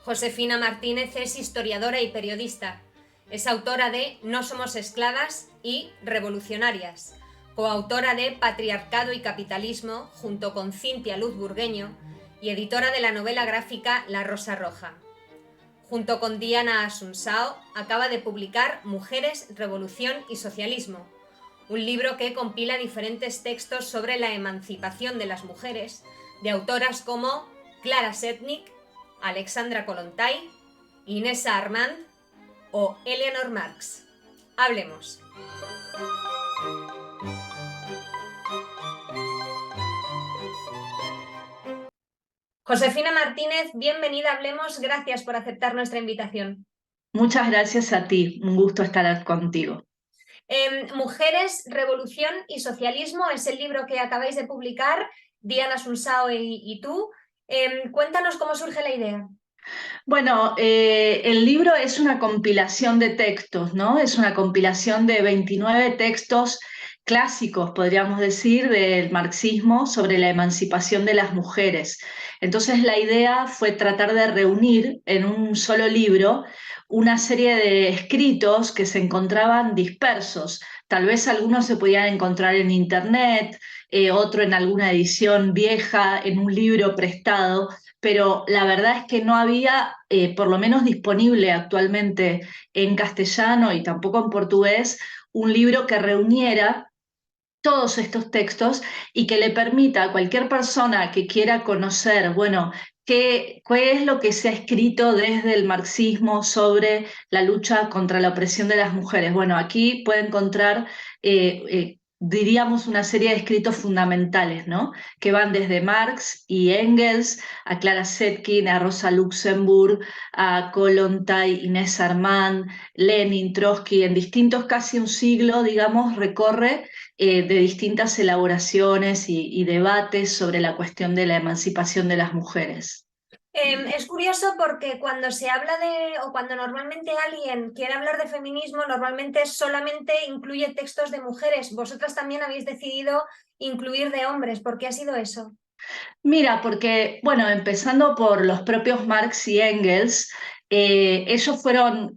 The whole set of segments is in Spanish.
Josefina Martínez es historiadora y periodista. Es autora de No somos esclavas y Revolucionarias, coautora de Patriarcado y Capitalismo junto con Cintia Luz Burgueño y editora de la novela gráfica La Rosa Roja. Junto con Diana Asunsao acaba de publicar Mujeres, Revolución y Socialismo, un libro que compila diferentes textos sobre la emancipación de las mujeres de autoras como Clara Zetkin, Alexandra Kollontai, Inessa Armand o Eleanor Marx. Hablemos. Josefina Martínez, bienvenida a Hablemos, gracias por aceptar nuestra invitación. Muchas gracias a ti, un gusto estar contigo. Mujeres, Revolución y Socialismo es el libro que acabáis de publicar, Diana Asunsao y tú. Cuéntanos cómo surge la idea. Bueno, el libro es una compilación de textos, ¿no? Es una compilación de 29 textos clásicos, podríamos decir, del marxismo sobre la emancipación de las mujeres. Entonces la idea fue tratar de reunir en un solo libro una serie de escritos que se encontraban dispersos. Tal vez algunos se podían encontrar en internet, otro en alguna edición vieja, en un libro prestado, pero la verdad es que no había, por lo menos disponible actualmente en castellano y tampoco en portugués, un libro que reuniera todos estos textos y que le permita a cualquier persona que quiera conocer, bueno, qué es lo que se ha escrito desde el marxismo sobre la lucha contra la opresión de las mujeres. Bueno, aquí puede encontrar diríamos, una serie de escritos fundamentales, ¿no? Que van desde Marx y Engels, a Clara Zetkin, a Rosa Luxemburg, a Kollontai, Inés Armand, Lenin, Trotsky, en distintos, casi un siglo, digamos, recorre de distintas elaboraciones y debates sobre la cuestión de la emancipación de las mujeres. Es curioso porque cuando se habla o cuando normalmente alguien quiere hablar de feminismo, normalmente solamente incluye textos de mujeres. Vosotras también habéis decidido incluir de hombres. ¿Por qué ha sido eso? Mira, porque, bueno, empezando por los propios Marx y Engels, ellos fueron,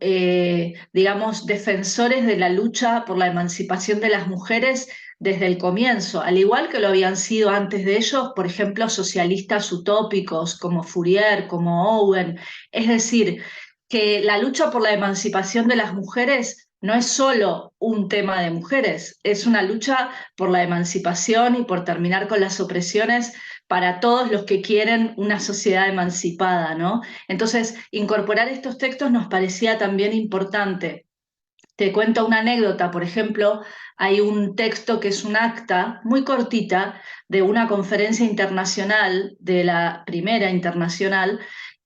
digamos, defensores de la lucha por la emancipación de las mujeres desde el comienzo, al igual que lo habían sido antes de ellos, por ejemplo, socialistas utópicos como Fourier, como Owen. Es decir, que la lucha por la emancipación de las mujeres no es solo un tema de mujeres, es una lucha por la emancipación y por terminar con las opresiones para todos los que quieren una sociedad emancipada, ¿no? Entonces, incorporar estos textos nos parecía también importante. Te cuento una anécdota, por ejemplo, hay un texto que es un acta muy cortita de una conferencia internacional, de la primera internacional,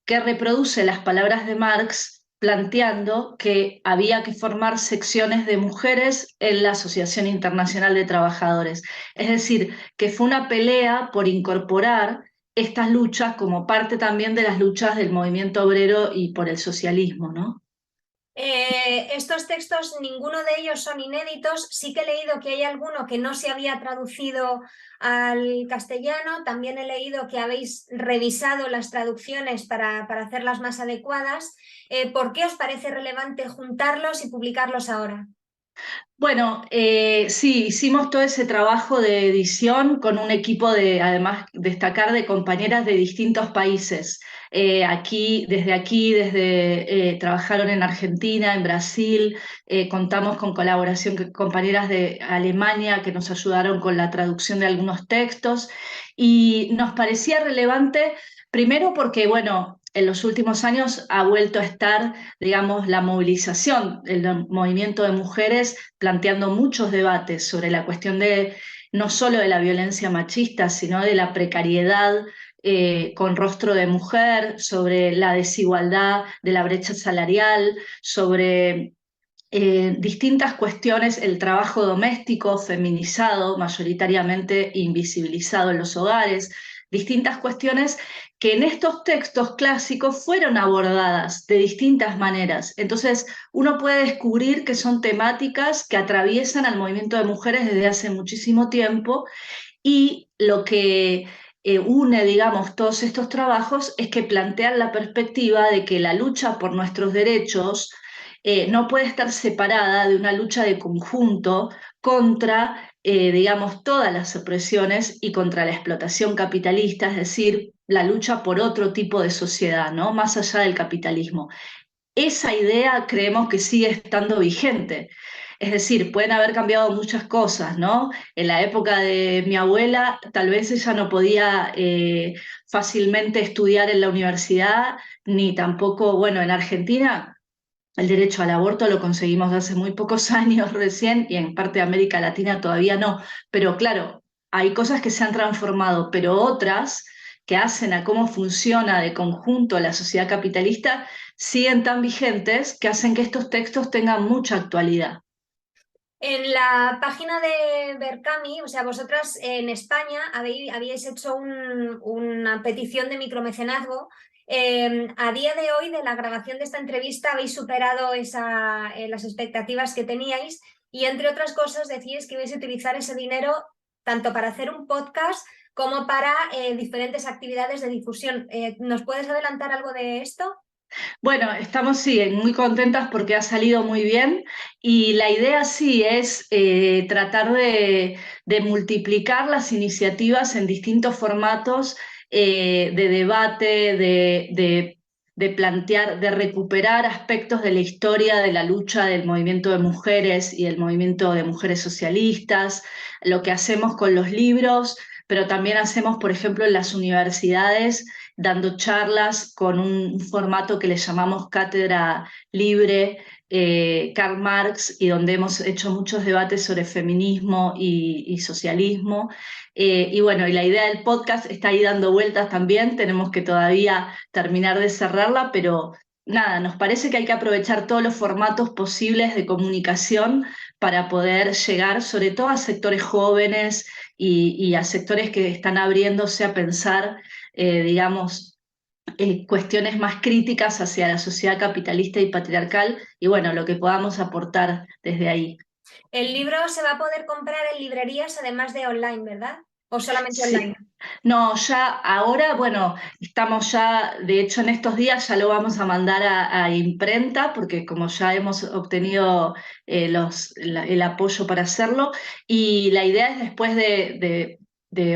que reproduce las palabras de Marx planteando que había que formar secciones de mujeres en la Asociación Internacional de Trabajadores. Es decir, que fue una pelea por incorporar estas luchas como parte también de las luchas del movimiento obrero y por el socialismo, ¿no? Estos textos, ninguno de ellos son inéditos. Sí que he leído que hay alguno que no se había traducido al castellano. También he leído que habéis revisado las traducciones para hacerlas más adecuadas. ¿Por qué os parece relevante juntarlos y publicarlos ahora? Bueno, sí, hicimos todo ese trabajo de edición con un equipo de, además, destacar de compañeras de distintos países. Trabajaron en Argentina, en Brasil, contamos con colaboración con compañeras de Alemania que nos ayudaron con la traducción de algunos textos y nos parecía relevante, primero porque, bueno, en los últimos años ha vuelto a estar, digamos, la movilización, el movimiento de mujeres planteando muchos debates sobre la cuestión de no solo de la violencia machista, sino de la precariedad con rostro de mujer, sobre la desigualdad de la brecha salarial, sobre distintas cuestiones, el trabajo doméstico feminizado, mayoritariamente invisibilizado en los hogares, distintas cuestiones que en estos textos clásicos fueron abordadas de distintas maneras. Entonces, uno puede descubrir que son temáticas que atraviesan al movimiento de mujeres desde hace muchísimo tiempo y lo que une, digamos, todos estos trabajos es que plantean la perspectiva de que la lucha por nuestros derechos no puede estar separada de una lucha de conjunto contra, digamos, todas las opresiones y contra la explotación capitalista, es decir, la lucha por otro tipo de sociedad, ¿no? Más allá del capitalismo. Esa idea creemos que sigue estando vigente. Es decir, pueden haber cambiado muchas cosas, ¿no? En la época de mi abuela, tal vez ella no podía fácilmente estudiar en la universidad, ni tampoco, bueno, en Argentina el derecho al aborto lo conseguimos hace muy pocos años recién y en parte de América Latina todavía no. Pero claro, hay cosas que se han transformado, pero otras que hacen a cómo funciona de conjunto la sociedad capitalista siguen tan vigentes que hacen que estos textos tengan mucha actualidad. En la página de Berkami, o sea, vosotras en España habíais hecho una petición de micromecenazgo. A día de hoy, de la grabación de esta entrevista, habéis superado las expectativas que teníais y, entre otras cosas, decíais que ibais a utilizar ese dinero tanto para hacer un podcast como para diferentes actividades de difusión. ¿Nos puedes adelantar algo de esto? Bueno, estamos sí, muy contentas porque ha salido muy bien y la idea sí es tratar de multiplicar las iniciativas en distintos formatos de debate, de plantear, de recuperar aspectos de la historia de la lucha del movimiento de mujeres y el movimiento de mujeres socialistas, lo que hacemos con los libros, pero también hacemos, por ejemplo, en las universidades dando charlas con un formato que le llamamos Cátedra Libre, Karl Marx, y donde hemos hecho muchos debates sobre feminismo y socialismo. Y bueno, y la idea del podcast está ahí dando vueltas también, tenemos que todavía terminar de cerrarla, pero nada, nos parece que hay que aprovechar todos los formatos posibles de comunicación para poder llegar sobre todo a sectores jóvenes y a sectores que están abriéndose a pensar digamos, cuestiones más críticas hacia la sociedad capitalista y patriarcal y bueno, lo que podamos aportar desde ahí. El libro se va a poder comprar en librerías además de online, ¿verdad? ¿O solamente online? Sí, no, ya ahora, bueno, estamos ya, de hecho en estos días ya lo vamos a mandar a imprenta porque como ya hemos obtenido el apoyo para hacerlo y la idea es después de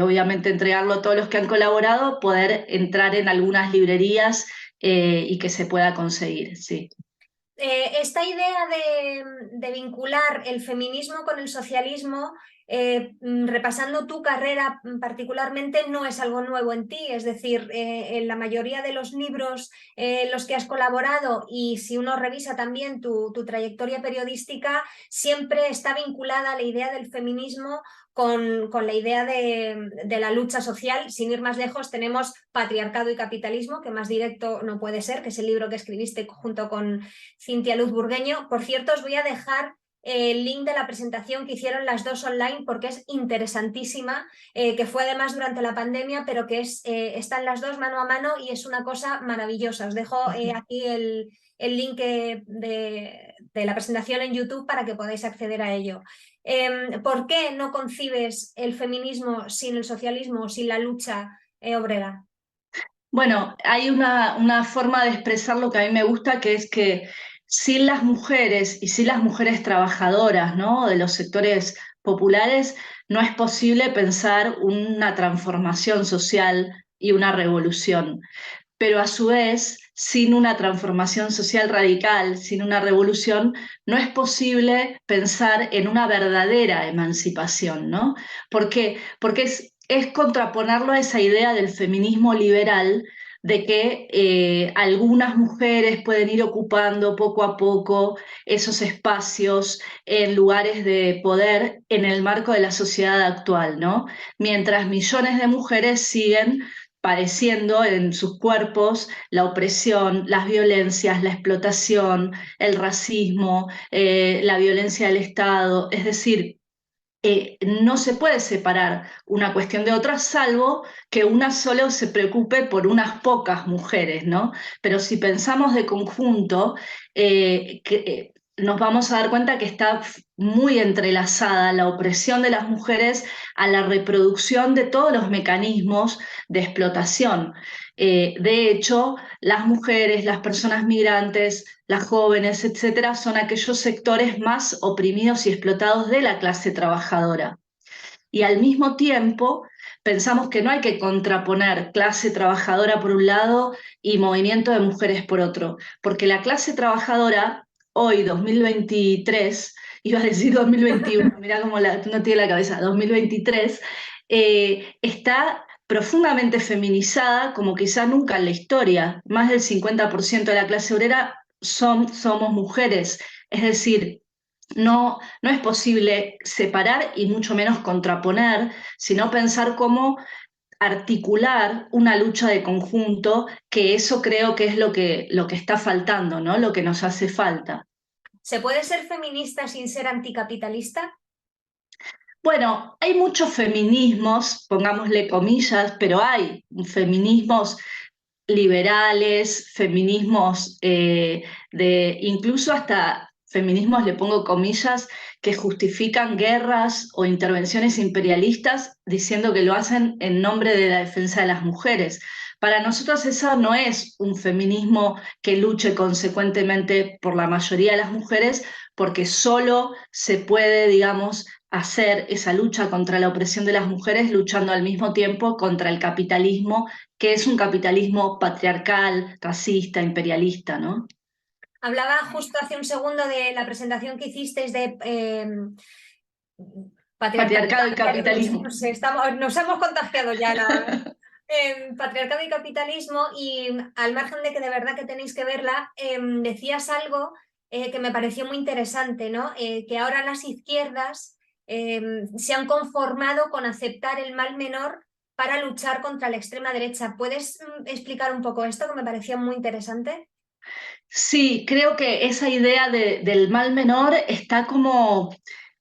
obviamente entregarlo a todos los que han colaborado, poder entrar en algunas librerías y que se pueda conseguir, sí. Esta idea de vincular el feminismo con el socialismo, repasando tu carrera particularmente, no es algo nuevo en ti. Es decir, en la mayoría de los libros en los que has colaborado y si uno revisa también tu trayectoria periodística, siempre está vinculada la idea del feminismo con la idea de la lucha social. Sin ir más lejos, tenemos Patriarcado y Capitalismo, que más directo no puede ser, que es el libro que escribiste junto con Cintia Luz Burgueño. Por cierto, os voy a dejar el link de la presentación que hicieron las dos online porque es interesantísima, que fue además durante la pandemia, pero que están las dos mano a mano y es una cosa maravillosa. Os dejo aquí el link de la presentación en YouTube para que podáis acceder a ello. ¿Por qué no concibes el feminismo sin el socialismo, sin la lucha obrera? Bueno, hay una forma de expresar lo que a mí me gusta, que es que sin las mujeres y sin las mujeres trabajadoras, ¿no? De los sectores populares, no es posible pensar una transformación social y una revolución. Pero a su vez, sin una transformación social radical, sin una revolución, no es posible pensar en una verdadera emancipación, ¿no? ¿Por qué? Porque es contraponerlo a esa idea del feminismo liberal de que algunas mujeres pueden ir ocupando poco a poco esos espacios en lugares de poder en el marco de la sociedad actual, ¿no? Mientras millones de mujeres siguen padeciendo en sus cuerpos la opresión, las violencias, la explotación, el racismo, la violencia del Estado. Es decir, no se puede separar una cuestión de otra, salvo que una solo se preocupe por unas pocas mujeres, ¿no? Pero si pensamos de conjunto, nos vamos a dar cuenta que está muy entrelazada la opresión de las mujeres a la reproducción de todos los mecanismos de explotación. De hecho, las mujeres, las personas migrantes, las jóvenes, etcétera, son aquellos sectores más oprimidos y explotados de la clase trabajadora. Y al mismo tiempo pensamos que no hay que contraponer clase trabajadora por un lado y movimiento de mujeres por otro, porque la clase trabajadora hoy, 2023, iba a decir 2021, mirá cómo no tiene la cabeza, 2023, está profundamente feminizada como quizá nunca en la historia. Más del 50% de la clase obrera somos mujeres, es decir, no es posible separar y mucho menos contraponer, sino pensar cómo articular una lucha de conjunto, que eso creo que es lo que está faltando, ¿no? Lo que nos hace falta. ¿Se puede ser feminista sin ser anticapitalista? Bueno, hay muchos feminismos, pongámosle comillas, pero hay feminismos liberales, feminismos incluso hasta feminismos, le pongo comillas, que justifican guerras o intervenciones imperialistas diciendo que lo hacen en nombre de la defensa de las mujeres. Para nosotros eso no es un feminismo que luche consecuentemente por la mayoría de las mujeres, porque solo se puede, digamos, hacer esa lucha contra la opresión de las mujeres luchando al mismo tiempo contra el capitalismo, que es un capitalismo patriarcal, racista, imperialista, ¿no? Hablaba justo hace un segundo de la presentación que hicisteis de patriarcado y Patriarcado y capitalismo. No capitalismo. sé, nos hemos contagiado ya patriarcado y capitalismo, y al margen de que de verdad que tenéis que verla, decías algo que me pareció muy interesante, ¿no? Que ahora las izquierdas se han conformado con aceptar el mal menor para luchar contra la extrema derecha. ¿Puedes explicar un poco esto, que me parecía muy interesante? Sí, creo que esa idea del mal menor está como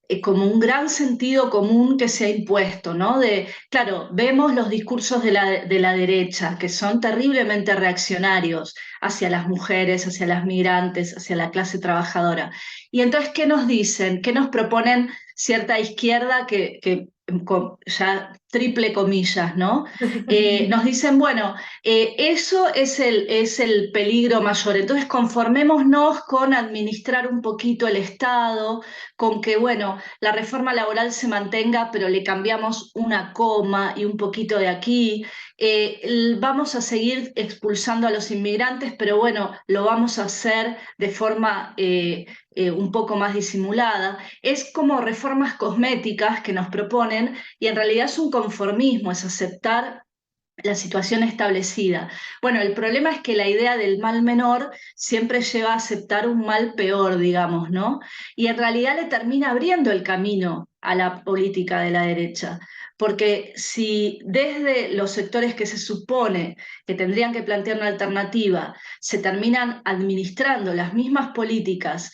un gran sentido común que se ha impuesto, ¿no? Claro, vemos los discursos de la derecha, que son terriblemente reaccionarios hacia las mujeres, hacia las migrantes, hacia la clase trabajadora. Y entonces, ¿qué nos dicen? ¿Qué nos proponen cierta izquierda ya triple comillas, ¿no? Nos dicen, bueno, eso es el peligro mayor. Entonces, conformémonos con administrar un poquito el Estado, con que, bueno, la reforma laboral se mantenga, pero le cambiamos una coma y un poquito de aquí. Vamos a seguir expulsando a los inmigrantes, pero bueno, lo vamos a hacer de forma un poco más disimulada. Es como reformas cosméticas que nos proponen y en realidad es un conformismo, es aceptar la situación establecida. Bueno, el problema es que la idea del mal menor siempre lleva a aceptar un mal peor, digamos, ¿no? Y en realidad le termina abriendo el camino a la política de la derecha. Porque si desde los sectores que se supone que tendrían que plantear una alternativa se terminan administrando las mismas políticas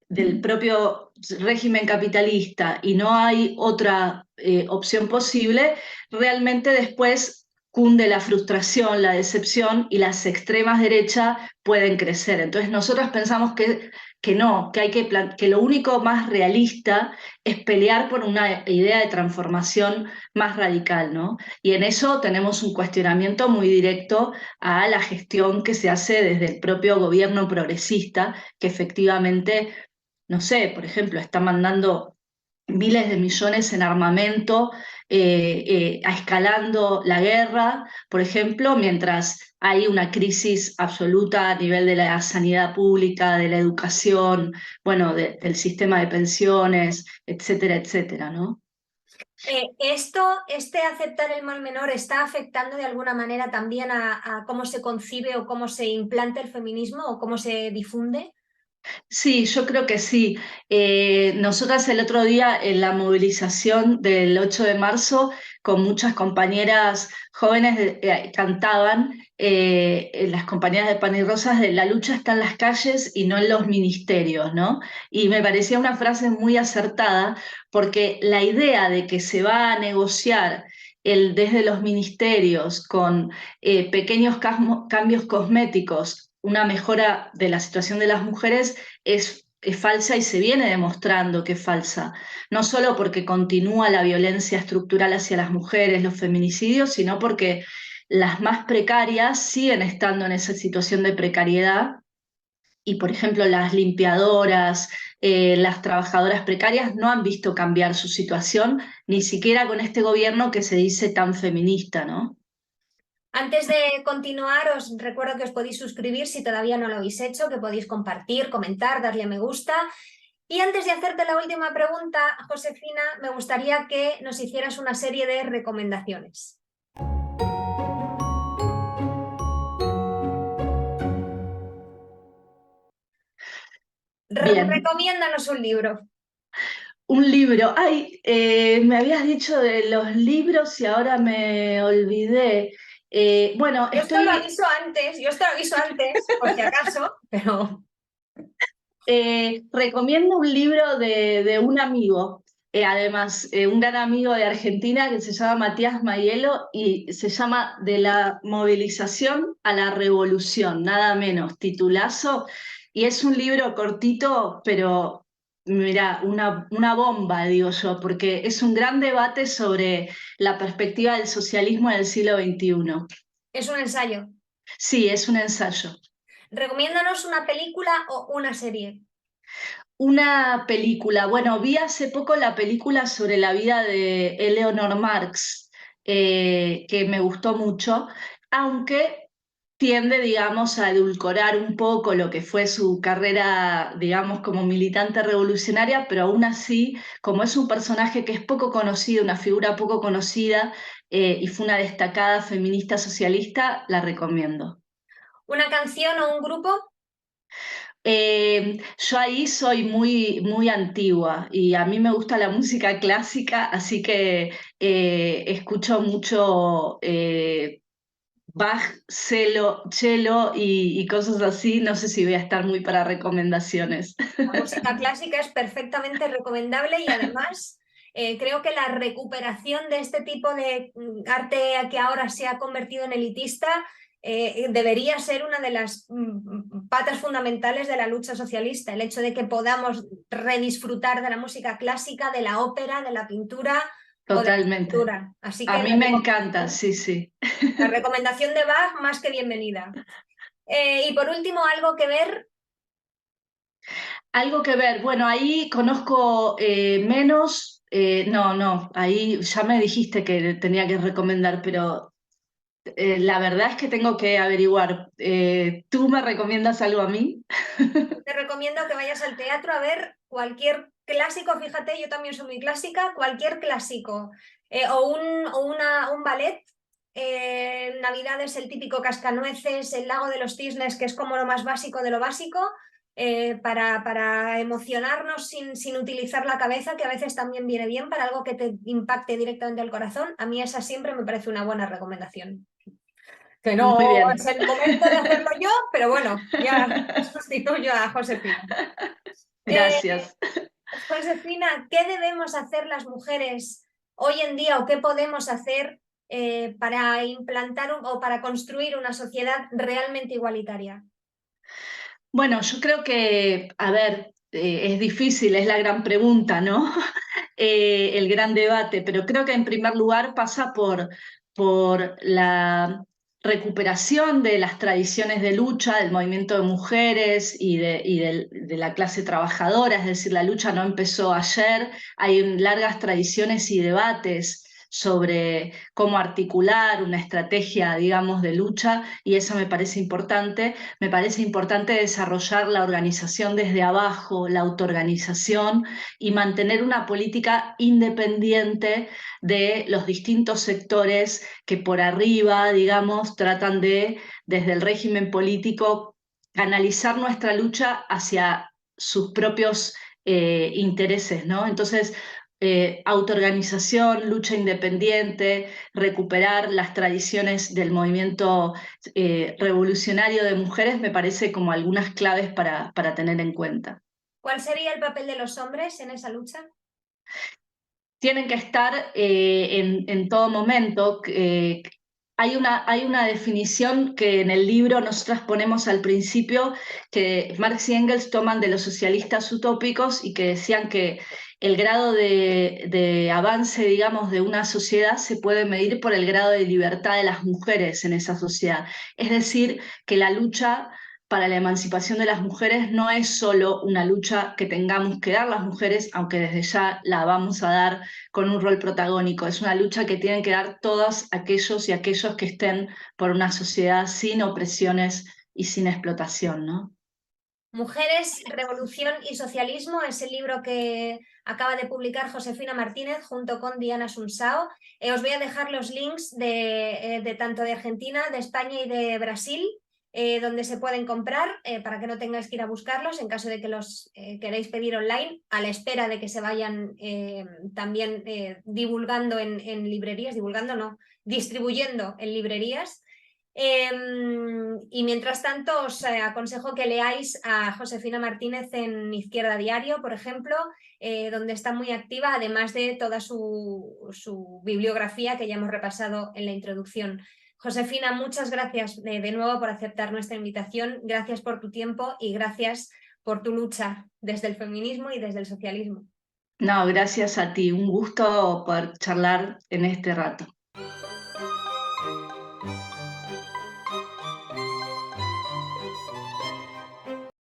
del propio régimen capitalista y no hay otra opción posible, realmente después cunde la frustración, la decepción y las extremas derechas pueden crecer. Entonces nosotros pensamos que no, que que lo único más realista es pelear por una idea de transformación más radical, ¿no? Y en eso tenemos un cuestionamiento muy directo a la gestión que se hace desde el propio gobierno progresista, que efectivamente no sé, por ejemplo, está mandando miles de millones en armamento, escalando la guerra, por ejemplo, mientras hay una crisis absoluta a nivel de la sanidad pública, de la educación, bueno, del sistema de pensiones, etcétera, etcétera, ¿no? Este aceptar el mal menor está afectando de alguna manera también a cómo se concibe o cómo se implanta el feminismo o cómo se difunde. Sí, yo creo que sí. Nosotras el otro día en la movilización del 8 de marzo con muchas compañeras jóvenes cantaban las compañeras de Pan y Rosas de la lucha está en las calles y no en los ministerios, ¿no? Y me parecía una frase muy acertada porque la idea de que se va a negociar desde los ministerios con cambios cosméticos, una mejora de la situación de las mujeres es es falsa y se viene demostrando que es falsa, no solo porque continúa la violencia estructural hacia las mujeres, los feminicidios, sino porque las más precarias siguen estando en esa situación de precariedad y, por ejemplo, las limpiadoras, las trabajadoras precarias no han visto cambiar su situación, ni siquiera con este gobierno que se dice tan feminista, ¿no? Antes de continuar, os recuerdo que os podéis suscribir si todavía no lo habéis hecho, que podéis compartir, comentar, darle a me gusta. Y antes de hacerte la última pregunta, Josefina, me gustaría que nos hicieras una serie de recomendaciones. Bien, Recomiéndanos un libro. un libro. Ay, me habías dicho de los libros y ahora me olvidé. Bueno, estoy Yo esto lo aviso antes, por si acaso, pero recomiendo un libro de un amigo, además, un gran amigo de Argentina que se llama Matías Maielo y se llama De la movilización a la revolución, nada menos, titulazo. Y es un libro cortito, pero mira, una bomba, digo yo, porque es un gran debate sobre la perspectiva del socialismo en el siglo XXI. es un ensayo. Sí, es un ensayo. Recomiéndanos una película o una serie. Una película, bueno, vi hace poco la película sobre la vida de Eleanor Marx, que me gustó mucho, aunque tiende, digamos, a edulcorar un poco lo que fue su carrera, digamos, como militante revolucionaria, pero aún así, como es un personaje que es poco conocido, una figura poco conocida, y fue una destacada feminista socialista, la recomiendo. ¿Una canción o un grupo? Yo ahí soy muy antigua y a mí me gusta la música clásica, así que escucho mucho Bach, cello y cosas así. No sé si voy a estar muy para recomendaciones. La música clásica es perfectamente recomendable y además creo que la recuperación de este tipo de arte que ahora se ha convertido en elitista debería ser una de las patas fundamentales de la lucha socialista, el hecho de que podamos redisfrutar de la música clásica, de la ópera, de la pintura o de la Totalmente. escultura. Así A que mí me encanta, sí, sí. la recomendación de Bach más que bienvenida. Y por último, algo que ver. Algo que ver, bueno, ahí conozco menos, no, ahí ya me dijiste que tenía que recomendar, pero la verdad es que tengo que averiguar. ¿Tú me recomiendas algo a mí? Te recomiendo que vayas al teatro a ver cualquier clásico, fíjate, yo también soy muy clásica, cualquier clásico un ballet. Navidad es el típico Cascanueces, el Lago de los Cisnes, que es como lo más básico de lo básico, para emocionarnos sin utilizar la cabeza, que a veces también viene bien para algo que te impacte directamente al corazón. A mí esa siempre me parece una buena recomendación. Que no Muy bien. es el momento de hacerlo yo, pero bueno, ya sustituyo a Josefina. Eh, Gracias. Josefina, ¿qué debemos hacer las mujeres hoy en día o qué podemos hacer para implantar o para construir una sociedad realmente igualitaria? Bueno, yo creo que, a ver, es difícil, es la gran pregunta, ¿no? El gran debate, pero creo que en primer lugar pasa por la recuperación de las tradiciones de lucha del movimiento de mujeres y de la clase trabajadora, es decir, la lucha no empezó ayer, hay largas tradiciones y debates sobre cómo articular una estrategia, digamos, de lucha, y eso me parece importante. Me parece importante desarrollar la organización desde abajo, la autoorganización y mantener una política independiente de los distintos sectores que por arriba, digamos, tratan de, desde el régimen político, canalizar nuestra lucha hacia sus propios intereses, ¿no? Entonces, autoorganización, lucha independiente, recuperar las tradiciones del movimiento revolucionario de mujeres me parece como algunas claves para tener en cuenta. ¿Cuál sería el papel de los hombres en esa lucha? Tienen que estar en todo momento. hay una definición que en el libro nosotras ponemos al principio, que Marx y Engels toman de los socialistas utópicos y que decían que el grado de avance, digamos, de una sociedad se puede medir por el grado de libertad de las mujeres en esa sociedad. Es decir, que la lucha para la emancipación de las mujeres no es solo una lucha que tengamos que dar las mujeres, aunque desde ya la vamos a dar con un rol protagónico. Es una lucha que tienen que dar todos aquellos y aquellos que estén por una sociedad sin opresiones y sin explotación, ¿no? Mujeres, Revolución y Socialismo es el libro que acaba de publicar Josefina Martínez junto con Diana Sunsao. Os voy a dejar los links de tanto de Argentina, de España y de Brasil, donde se pueden comprar para que no tengáis que ir a buscarlos en caso de que los queréis pedir online, a la espera de que se vayan también divulgando en librerías, divulgando no, distribuyendo en librerías. Y mientras tanto os aconsejo que leáis a Josefina Martínez en Izquierda Diario, por ejemplo, donde está muy activa, además de toda su bibliografía que ya hemos repasado en la introducción. Josefina, muchas gracias de nuevo por aceptar nuestra invitación, gracias por tu tiempo y gracias por tu lucha desde el feminismo y desde el socialismo. No, gracias a ti. Un gusto poder charlar en este rato.